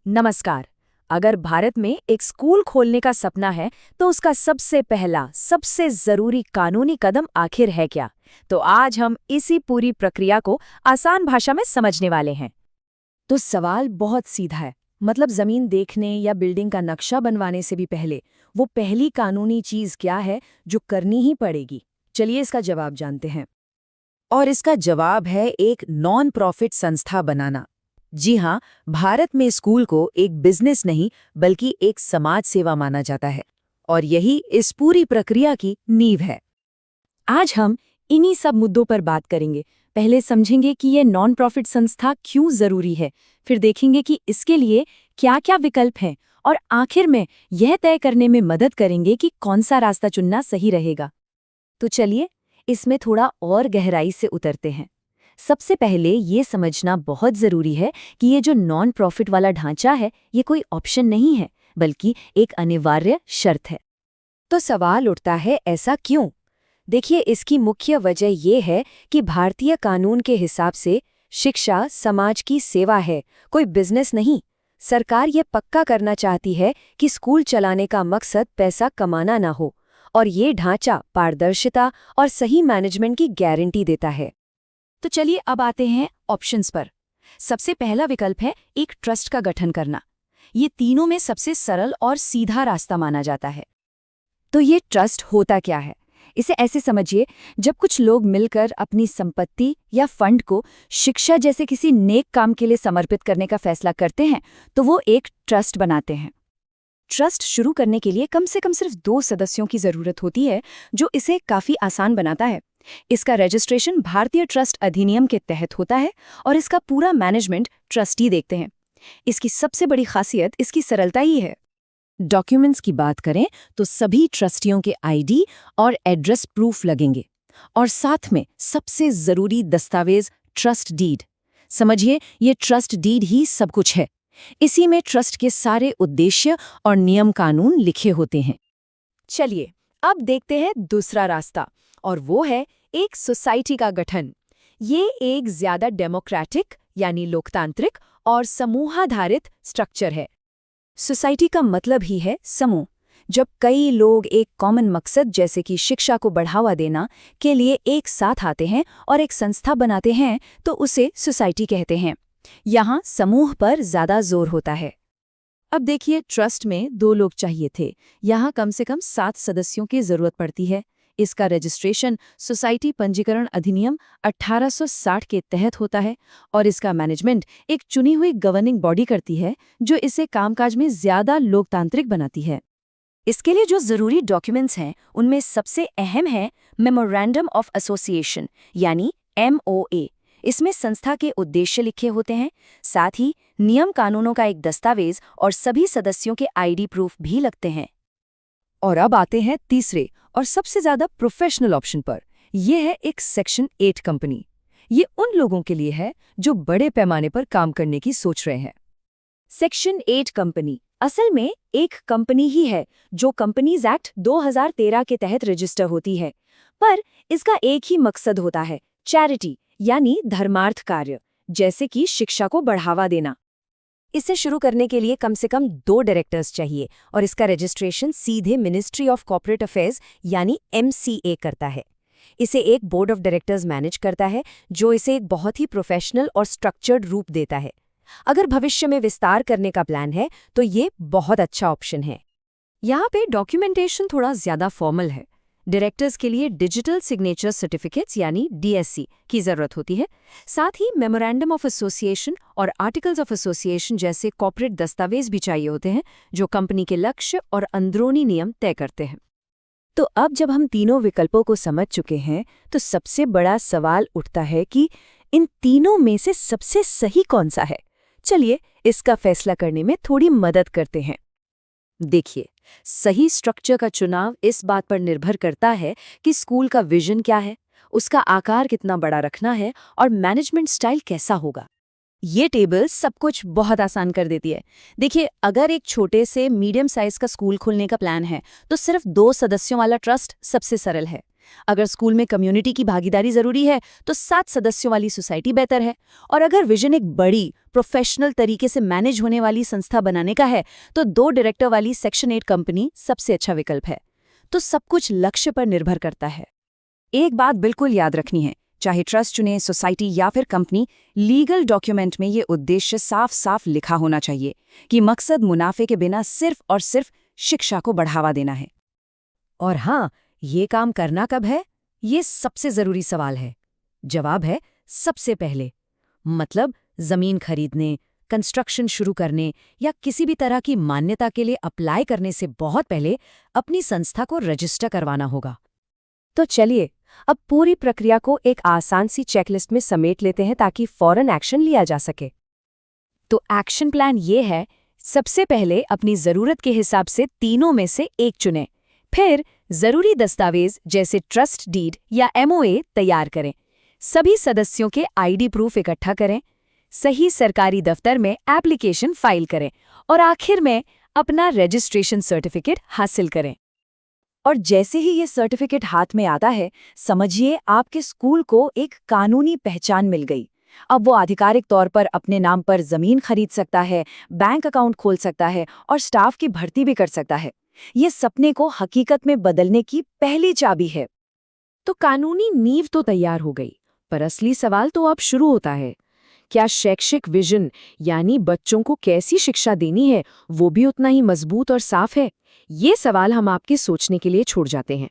नमस्कार। अगर भारत में एक स्कूल खोलने का सपना है तो उसका सबसे पहला सबसे जरूरी कानूनी कदम आखिर है क्या? तो आज हम इसी पूरी प्रक्रिया को आसान भाषा में समझने वाले हैं। तो सवाल बहुत सीधा है। मतलब जमीन देखने या बिल्डिंग का नक्शा बनवाने से भी पहले वो पहली कानूनी चीज क्या है जो करनी ही पड़ेगी? चलिए इसका जवाब जानते हैं। और इसका जवाब है एक नॉन प्रॉफिट संस्था बनाना। जी हाँ, भारत में स्कूल को एक बिजनेस नहीं बल्कि एक समाज सेवा माना जाता है, और यही इस पूरी प्रक्रिया की नींव है। आज हम इन्हीं सब मुद्दों पर बात करेंगे। पहले समझेंगे कि ये नॉन प्रॉफिट संस्था क्यों जरूरी है, फिर देखेंगे कि इसके लिए क्या-क्या विकल्प हैं, और आखिर में यह तय करने में मदद करेंगे कि कौन सा रास्ता चुनना सही रहेगा। तो चलिए इसमें थोड़ा और गहराई से उतरते हैं। सबसे पहले ये समझना बहुत ज़रूरी है कि ये जो नॉन प्रॉफिट वाला ढांचा है, ये कोई ऑप्शन नहीं है, बल्कि एक अनिवार्य शर्त है। तो सवाल उठता है, ऐसा क्यों? देखिए, इसकी मुख्य वजह ये है कि भारतीय कानून के हिसाब से शिक्षा समाज की सेवा है, कोई बिजनेस नहीं। सरकार ये पक्का करना चाहती है कि स्कूल चलाने का मकसद पैसा कमाना ना हो, और ये ढांचा पारदर्शिता और सही मैनेजमेंट की गारंटी देता है। तो चलिए अब आते हैं ऑप्शंस पर। सबसे पहला विकल्प है एक ट्रस्ट का गठन करना। ये तीनों में सबसे सरल और सीधा रास्ता माना जाता है। तो ये ट्रस्ट होता क्या है? इसे ऐसे समझिए, जब कुछ लोग मिलकर अपनी संपत्ति या फंड को शिक्षा जैसे किसी नेक काम के लिए समर्पित करने का फैसला करते हैं, तो वो एक ट्रस्ट बनाते हैं। ट्रस्ट शुरू करने के लिए कम से कम सिर्फ 2 सदस्यों की जरूरत होती है, जो इसे काफी आसान बनाता है। इसका रजिस्ट्रेशन भारतीय ट्रस्ट अधिनियम के तहत होता है, और इसका पूरा मैनेजमेंट ट्रस्टी देखते हैं। इसकी सबसे बड़ी खासियत इसकी सरलता ही है। डॉक्यूमेंट्स की बात करें तो सभी ट्रस्टियों के आईडी और एड्रेस प्रूफ लगेंगे, और साथ में सबसे जरूरी दस्तावेज ट्रस्ट डीड। समझिए, ये ट्रस्ट डीड ही सब कुछ है। इसी में ट्रस्ट के सारे उद्देश्य और नियम कानून लिखे होते हैं। चलिए अब देखते हैं दूसरा रास्ता, और वो है एक सोसाइटी का गठन। ये एक ज्यादा डेमोक्रेटिक यानी लोकतांत्रिक और समूहाधारित स्ट्रक्चर है। सोसाइटी का मतलब ही है समूह। जब कई लोग एक कॉमन मकसद जैसे कि शिक्षा को बढ़ावा देना के लिए एक साथ आते हैं और एक संस्था बनाते हैं, तो उसे सोसाइटी कहते हैं। यहाँ समूह पर ज्यादा जोर होता है। अब देखिए, ट्रस्ट में 2 लोग चाहिए थे, यहाँ कम से कम 7 सदस्यों की जरूरत पड़ती है। इसका रजिस्ट्रेशन सोसाइटी पंजीकरण अधिनियम 1860 के तहत होता है, और इसका मैनेजमेंट एक चुनी हुई गवर्निंग बॉडी करती है, जो इसे कामकाज में ज्यादा लोकतांत्रिक बनाती है। इसके लिए जो जरूरी डॉक्यूमेंट्स हैं, उनमें सबसे अहम है मेमोरेंडम ऑफ एसोसिएशन यानी MOA। इसमें संस्था के उद्देश्य लिखे होते हैं, साथ ही नियम कानूनों का एक दस्तावेज और सभी सदस्यों के आईडी प्रूफ भी लगते हैं। और अब आते हैं तीसरे और सबसे ज्यादा प्रोफेशनल ऑप्शन पर। यह है एक सेक्शन 8 कंपनी। ये उन लोगों के लिए है जो बड़े पैमाने पर काम करने की सोच रहे हैं। सेक्शन 8 कंपनी असल में एक कंपनी ही है जो कंपनीज एक्ट 2013 के तहत रजिस्टर होती है, पर इसका एक ही मकसद होता है, चैरिटी यानी धर्मार्थ कार्य, जैसे कि शिक्षा को बढ़ावा देना। इसे शुरू करने के लिए कम से कम 2 डायरेक्टर्स चाहिए, और इसका रजिस्ट्रेशन सीधे मिनिस्ट्री ऑफ कॉर्पोरेट अफेयर्स यानी MCA करता है। इसे एक बोर्ड ऑफ डायरेक्टर्स मैनेज करता है, जो इसे एक बहुत ही प्रोफेशनल और स्ट्रक्चर्ड रूप देता है। अगर भविष्य में विस्तार करने का प्लान है तो ये बहुत अच्छा ऑप्शन है। यहाँ पे डॉक्यूमेंटेशन थोड़ा ज्यादा फॉर्मल है। डायरेक्टर्स के लिए डिजिटल सिग्नेचर सर्टिफिकेट्स यानी DSC की जरूरत होती है। साथ ही मेमोरेंडम ऑफ एसोसिएशन और आर्टिकल्स ऑफ एसोसिएशन जैसे कॉर्पोरेट दस्तावेज भी चाहिए होते हैं, जो कंपनी के लक्ष्य और अंदरूनी नियम तय करते हैं। तो अब जब हम तीनों विकल्पों को समझ चुके हैं, तो सबसे बड़ा सवाल उठता है कि इन तीनों में से सबसे सही कौन सा है। चलिए इसका फैसला करने में थोड़ी मदद करते हैं। देखिए, सही स्ट्रक्चर का चुनाव इस बात पर निर्भर करता है कि स्कूल का विजन क्या है, उसका आकार कितना बड़ा रखना है और मैनेजमेंट स्टाइल कैसा होगा। ये टेबल सब कुछ बहुत आसान कर देती है। देखिए, अगर एक छोटे से मीडियम साइज का स्कूल खोलने का प्लान है तो सिर्फ 2 सदस्यों वाला ट्रस्ट सबसे सरल है। अगर स्कूल में कम्युनिटी की भागीदारी जरूरी है तो 7 सदस्यों वाली सोसाइटी बेहतर है। और अगर विजन एक बड़ी प्रोफेशनल तरीके से मैनेज होने वाली संस्था बनाने का है तो 2 डायरेक्टर वाली सेक्शन 8 कंपनी सबसे अच्छा विकल्प है। तो सब कुछ लक्ष्य पर निर्भर करता है। एक बात बिल्कुल याद रखनी है, चाहे ट्रस्ट चुने, सोसाइटी या फिर कंपनी, लीगल डॉक्यूमेंट में ये उद्देश्य साफ साफ लिखा होना चाहिए कि मकसद मुनाफे के बिना सिर्फ और सिर्फ शिक्षा को बढ़ावा देना है। और हाँ, ये काम करना कब है, ये सबसे जरूरी सवाल है। जवाब है सबसे पहले। मतलब जमीन खरीदने, कंस्ट्रक्शन शुरू करने या किसी भी तरह की मान्यता के लिए अप्लाई करने से बहुत पहले अपनी संस्था को रजिस्टर करवाना होगा। तो चलिए अब पूरी प्रक्रिया को एक आसान सी चेकलिस्ट में समेट लेते हैं ताकि फौरन एक्शन लिया जा सके। तो एक्शन प्लान ये है, सबसे पहले अपनी जरूरत के हिसाब से तीनों में से एक चुनें। फिर जरूरी दस्तावेज जैसे ट्रस्ट डीड या एमओए तैयार करें। सभी सदस्यों के आईडी प्रूफ इकट्ठा करें। सही सरकारी दफ्तर में एप्लीकेशन फाइल करें और आखिर में अपना रजिस्ट्रेशन सर्टिफिकेट हासिल करें। और जैसे ही ये सर्टिफिकेट हाथ में आता है, समझिए आपके स्कूल को एक कानूनी पहचान मिल गई। अब वो आधिकारिक तौर पर अपने नाम पर जमीन खरीद सकता है, बैंक अकाउंट खोल सकता है और स्टाफ की भर्ती भी कर सकता है। ये सपने को हकीकत में बदलने की पहली चाबी है। तो कानूनी नींव तो तैयार हो गई, पर असली सवाल तो अब शुरू होता है। क्या शैक्षिक विजन, यानी बच्चों को कैसी शिक्षा देनी है, वो भी उतना ही मजबूत और साफ है? ये सवाल हम आपके सोचने के लिए छोड़ जाते हैं।